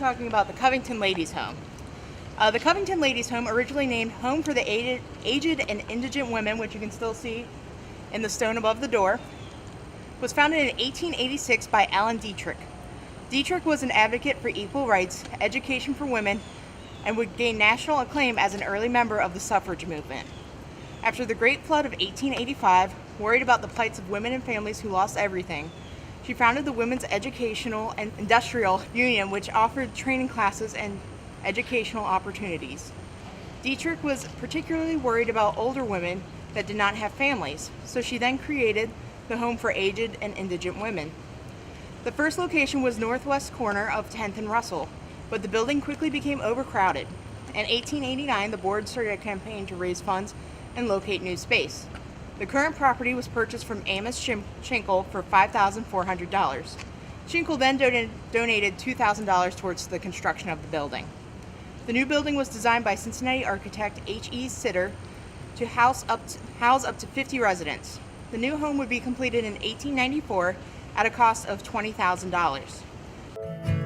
talking about the Covington Ladies Home. The Covington Ladies Home, originally named Home for the Aged and Indigent Women, which you can still see in the stone above the door, was founded in 1886 by Alan Dietrich. Dietrich was an advocate for equal rights, education for women, and would gain national acclaim as an early member of the suffrage movement. After the Great Flood of 1885, worried about the plights of women and families who lost everything, she founded the Women's Educational and Industrial Union, which offered training classes and educational opportunities. Dietrich was particularly worried about older women that did not have families, so she then created the Home for Aged and Indigent Women. The first location was northwest corner of 10th and Russell, but the building quickly became overcrowded. In 1889, the board started a campaign to raise funds and locate new space. The current property was purchased from Amos Schinkel for $5,400. Schinkel then donated $2,000 towards the construction of the building. The new building was designed by Cincinnati architect H.E. Sitter to house up to 50 residents. The new home would be completed in 1894 at a cost of $20,000.